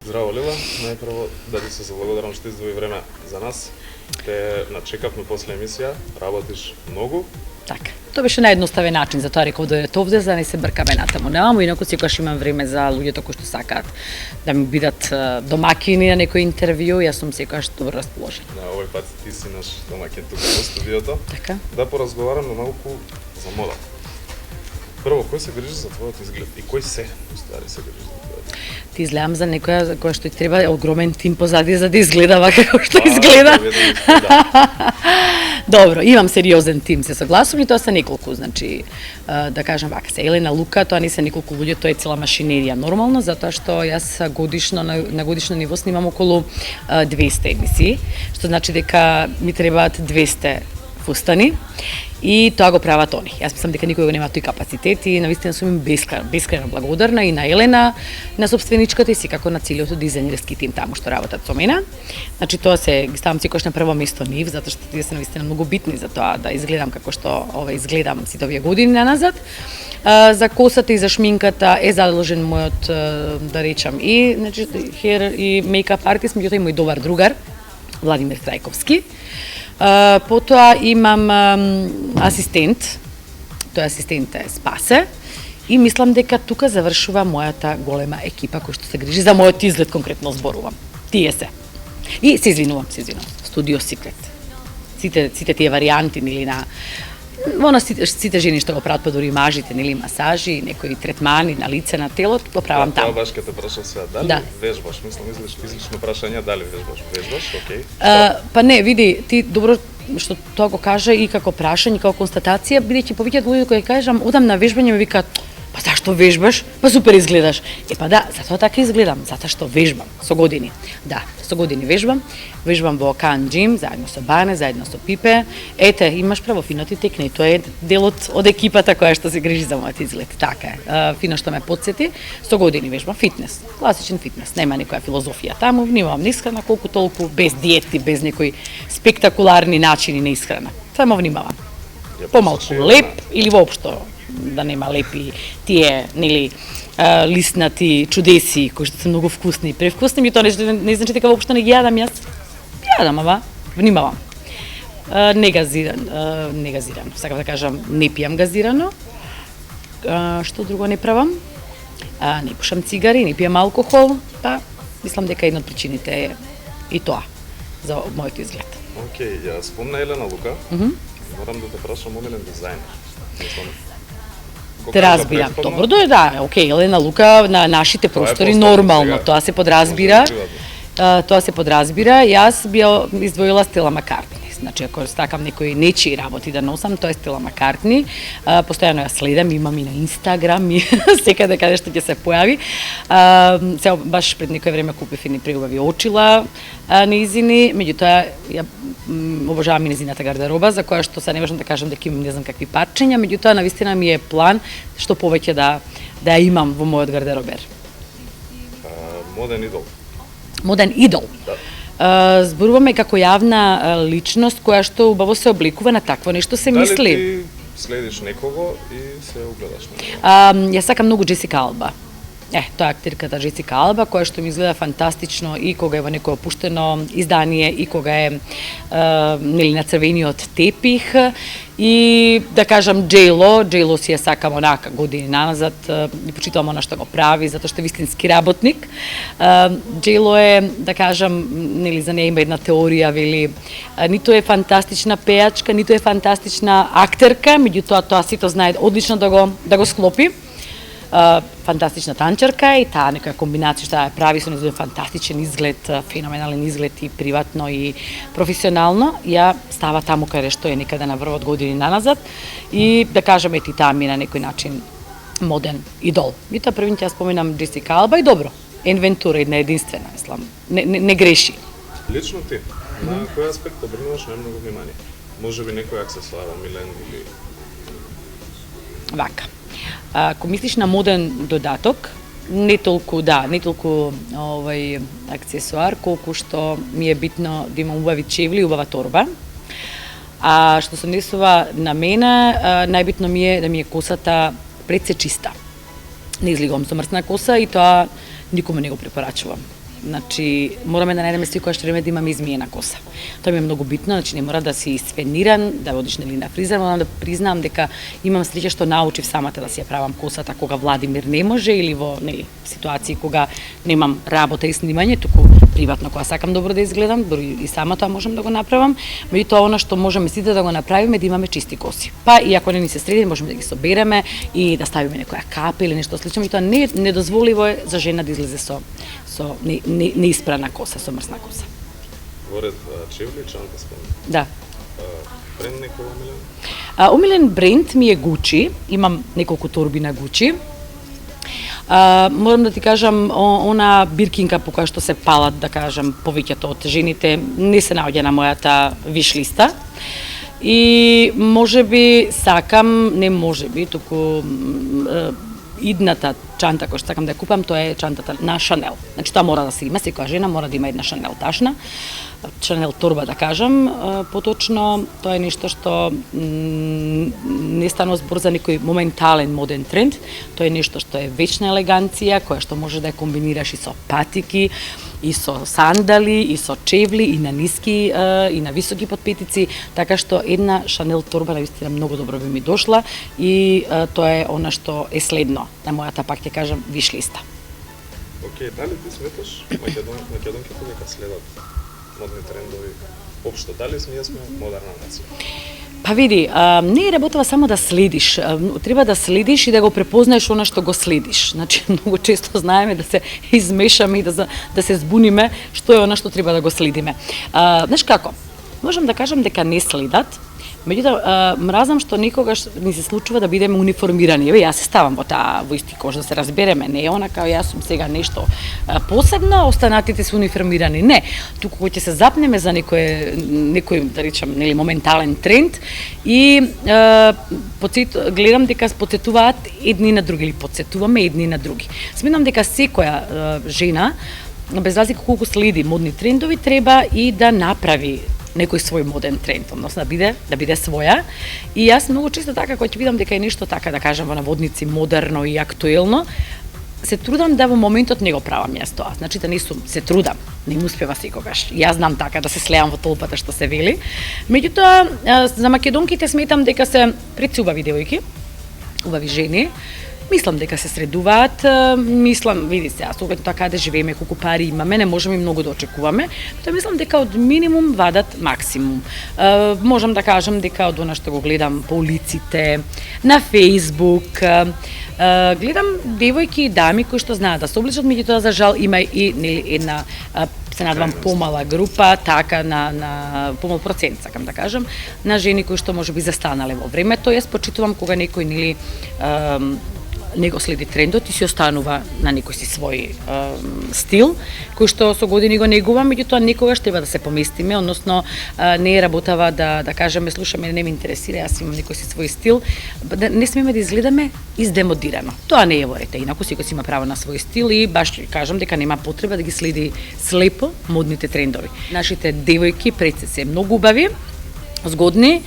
Здраво, Лила. Најпрво да ти се заблагодарам што издвои време за нас. Те начекавме после емисија, работиш многу. Така. Тоа беше наједноставен начин, затоа реков дојдете овде за да не се бркаме натаму. Немамо, инаку секогаш имам време за луѓето кои што сакаат да ми бидат домакини на некој интервју, јас сум секогаш добро расположена. Да, овој пат ти си наш домакин тука во студиото. Така. Да поразговараме малку за мода. Прво, кој се грижи за твојот изглед и кој се уствари се грижи за твојот? Ти изгледам за некоја за која што ти треба огромен тим позади за да изгледа вака како што изгледа. Добро, имам сериозен тим, се согласувам, и тоа се неколку, значи, да кажам вака, се Елена, Лука, тоа не се неколку луѓе, тоа е цела машинерија. Нормално, затоа што јас годишно, на годишно ниво снимам околу 200 емисии, што значи дека ми требаат 200 фустани, и тоа го прават они. Јас мислам дека никој го нема тој капацитет и навистина сум им бескрајно благодарна и на Елена, на собственичката и секако на целиот дизајнерски тим таму што работат со мене. Значи тоа се ги ставам секогаш на прво место нив, затоа што тие се навистина многу битни за тоа да изгледам како што изгледам сите овие години наназад. За косата и за шминката е задолжен мојот, да речам, и значи хер и мејкап артист, меѓутоа и мој добар другар Владимир Трајковски. Потоа имам асистент, тој асистент е Спасе, и мислам дека тука завршува мојата голема екипа која што се грижи за мојот изглед, конкретно зборувам. Тие се. И се извинувам. Студио Секрет. Сите тие варијанти, нели, на сите жени што го прават, па дури мажите, нели, масажи, некои третмани на лице, на тело, го правам таму. Тоа баш ке те прашам сега, дали вежбаш? Мислам, излишно прашање, дали вежбаш? Вежбаш, окей. Па не, види, ти добро што тоа го кажа и како прашање, како констатација, бидејќи повеќето луѓе кои кажам, одам на вежбање, ми викаат, па зашто вежбаш? Па супер изгледаш. Па да, затоа така изгледам, затоа што вежбам со години. Да, со години вежбам. Вежбам во Кан Джим, заедно со Бане, заедно со Пипе. Ете, имаш право, фино ти текне. Тоа е дел од екипата која што се грижи за мојот изглед. Така е. Фино што ме потсети. Со години вежбам фитнес, класичен фитнес. Нема никоја филозофија таму, внимавам на исхрана колку толку, без диети, без некои спектакуларни начини на исхрана. Само внимавам. Помалку леп или воопшто да нема лепи тие, нели, лиснати чудеси кои што се многу вкусни и превкусни, ми тоа не значи дека воопшто не ги јадам јас. Јадам, ама внимавам. Не газирано, сакам да кажам, не пијам газирано. Што друго не правам? Не пушам цигари, не пијам алкохол, па мислам дека една од причините е и тоа за мојот изглед. Океј, ја спомна Елена Лука. Морам да те прашам омилен дизајнер. Те разбирам. Добро да, океј, Елена Лука на нашите простори нормално, тоа се подразбира. Тоа се подразбира. Јас би издвоила Стела Маккартни. Значи, ако стакам некои нечии работи да носам, тоа е Стела Маккартни. Постојано ја следам, имам и на Инстаграм, и секаде каде што ќе се појави. Сега баш пред некој време купив и преубави очила неизини, меѓутоа ја обожавам и незината гардероба, за која што се не можам да кажам дека имам не знам какви парчења, меѓутоа навистина ми е план што повеќе да ја имам во мојот гардеробер. Моден идол. Моден идол. Да. Зборуваме како јавна личност која што убаво се обликува на такво нешто се мисли. Дали ти следиш некого и се огледаш на него? Јас сакам многу Джесика Алба. Тоа е актерката Джесика Алба, која што ми изгледа фантастично и кога е во некое опуштено издание и кога е нели на црвениот тепих, и да кажам Джейло си ја сакам онака години назад, и почитувам она што го прави, затоа што е вистински работник. Джейло е, да кажам, нели за неја има една теорија, вели, ниту е фантастична пејачка, ниту е фантастична актерка, меѓутоа тоа сите знаат одлично да го склопи. Фантастична танчарка и таа некоја комбинација што ја прави со нејзин фантастичен изглед, феноменален изглед и приватно и професионално, ја става таму каде што е некаде на врвот години наназад и да кажеме ти таа ми на некој начин моден идол. И тоа првите ја споменам Джесика Алба и добро, Вентура, една единствена, мислам, не греши. Лично ти, на кој аспект обрнуваш најмногу внимание? Може би некој аксесуар, милен или... Вака. Ако мислиш на моден додаток, не толку аксесуар, колку што ми е битно да имам убави чевли и убава торба. А што се однесува на мене, најбитно ми е да ми е косата пред се чиста. Не излигувам со мрсна коса и тоа никому не го препорачувам. Значи, мораме да најдеме секојаш време да имаме измиена коса. Тоа ми е многу битно, значи не мора да си исфениран, да одиш нели на фризер, морам да признам дека имам среќа што научив самата да си ја правам косата кога Владимир не може или во нели ситуации кога немам работа и снимање, туку приватно кога сакам добро да изгледам, дури и сама тоа можам да го направам, меѓутоа она што можеме сите да го направиме да имаме чисти коси. Па и ако не ни се среди, можеме да ги собереме и да ставиме некоја капа или нешто слично, меѓутоа не недозволиво е за жена да излезе со неиспрана коса, со мрсна коса. Воред чевли, чанта спомни. Да. Бренд некој омилен? Омилен бренд ми е Gucci, имам неколку торби на Gucci. Морам да ти кажам, она биркинка по која што се палат, да кажам, повеќето од жените, не се наоѓа на мојата виш листа. И можеби сакам, не можеби, туку идната чанта која што сакам да ја купам, тоа е чантата на Шанел. Значи тоа мора да се има, секоја жена мора да има една Шанел ташна, Шанел торба да кажам, поточно тоа е нешто што не станува збор за некој моментален моден тренд, тоа е нешто што е вечна елеганција, која што може да ја комбинираш и со патики, и со сандали, и со чевли, и на ниски, и на високи подпетици, така што една Шанел торба навистина многу добро би ми дошла и тоа е она што е следно на мојата, пак ќе кажам, виш листа. Океј, дали ти сметаш македонките дека следат модни трендови општо? Дали ние сме модерна нација? Па види, не е работава само да следиш, треба да следиш и да го препознаеш она што го следиш. Значи, многу често знаеме да се измешаме и да се збуниме што е она што треба да го следиме. Знаеш како? Можам да кажам дека не следат, меѓутоа мразам што никогаш ни се случува да бидеме униформирани. Еве, јас се ставам во во исти кош, да се разбереме, не е она као јас сум сега нешто посебно, останатите се униформирани. Не, туку кога ќе се запнеме за некој да речам, нели моментален тренд и гледам дека потсетуваат едни на други или потсетуваме едни на други. Сметам дека секоја жена, без разлика колку следи модни трендови, треба и да направи некој свој моден тренд, односно да биде своја. И јас многу често така кога ќе видам дека е нешто така, да кажам во наводници модерно и актуелно, се трудам да во моментот не го правам јас тоа. Значи да не сум, се трудам, не ми успева секогаш. Јас знам така да се слеам во толпата што се вели. Меѓутоа за македонките сметам дека се преци убави девојки, убави жени. Мислам дека се средуваат, мислам, види се, со тоа каде живееме, колку пари имаме, не можеме и многу да очекуваме, тоа мислам дека од минимум вадат максимум. Можам да кажам дека од она што го гледам по улиците, на Facebook, гледам девојки и дами кои што знаат да се обличат, меѓутоа за жал има и нели една се надевам помала група, така на помал процент, сакам да кажам, на жени кои што можеби застанале во времето. Јас почитувам кога некој нели не го следи трендот и си останува на некој си свој стил, кој што со години го негува, меѓутоа некогаш треба да се поместиме, односно не е работава да кажеме, слушаме, не ме интересира, јас имам некој си свој стил, не смеме да изгледаме издемодирано. Тоа не е во ред, инаку секој си има право на свој стил и баш кажам дека нема потреба да ги следи слепо модните трендови. Нашите девојки пред се многу убави, згодни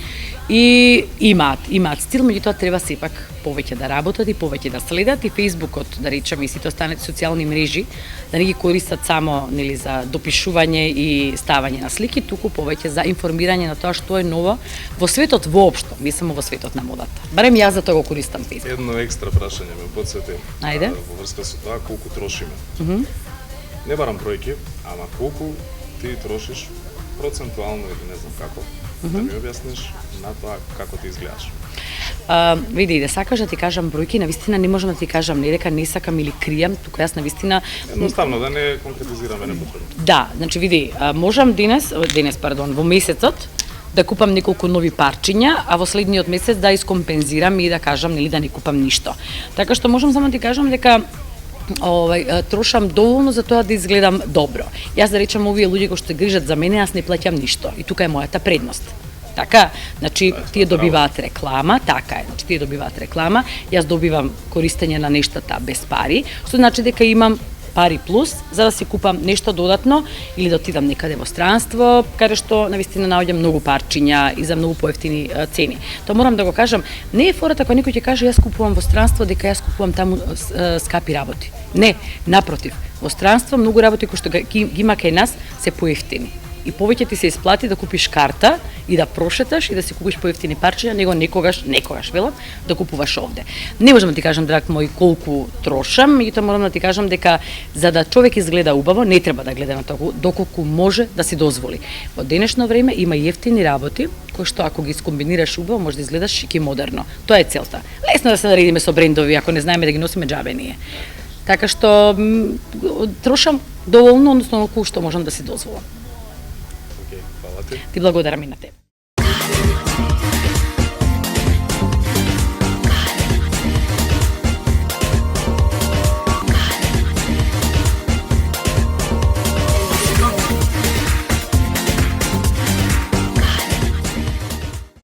и имаат стил, меѓутоа треба сепак повеќе да работат и повеќе да следат и Фејсбукот, да речеме, и сите останати социјални мрежи, да не ги користат само нели за допишување и ставање на слики, туку повеќе за информирање на тоа што е ново во светот воопшто, не само во светот на модата. Барем јас за тоа го користам Фејсбук. Едно екстра прашање ме потсети. Ајде. Во врска со тоа колку трошиме. Не барам бројки, ама колку ти трошиш процентуално или не знам како, да ми објасниш на тоа како ти изгледаш. Види, да сакаш да ти кажам бројки, навистина не можам да ти кажам не дека не сакам или кријам, туку јас навистина едноставно да не конкретизираме непотребно. Да, значи види, можам денес, во месецот да купам неколку нови парчиња, а во следниот месец да искомпензирам и да кажам нели да не купам ништо. Така што можам само да ти кажам дека трошам доволно за тоа да изгледам добро. Јас да речам овие луѓе кои што грижат за мене, јас не плаќам ништо и тука е мојата предност. Така, значи тие добиваат реклама, така е, значи тие добиваат реклама, јас добивам користење на нештата без пари, што значи дека имам пари плюс за да си купам нешто додатно или да отидам некаде во странство, каде што навистина наоѓам многу парчиња и за многу поевтини цени. Тоа морам да го кажам, не е фората кога некој ќе каже јас купувам во странство дека јас купувам таму скапи работи. Не, напротив, Во странство многу работи кои што ги има кај нас се поевтини. И повеќе ти се исплати да купиш карта и да прошеташ и да си купиш поевтини парчиња, него некогаш велам, да купуваш овде. Не можам да ти кажам, драг мој, колку трошам, меѓутоа морам да ти кажам дека за да човек изгледа убаво, не треба да гледа на тоа доколку може да си дозволи. Во денешно време има јефтини работи кои што ако ги скомбинираш убаво, може да изгледаш шик и модерно. Тоа е целта. Лесно да се наредиме со брендови, ако не знаеме да ги носиме џабе ние. Така што трошам доволно, односно колку што можам да си дозволам. Океј, фала ти. Ти благодарам и на тебе.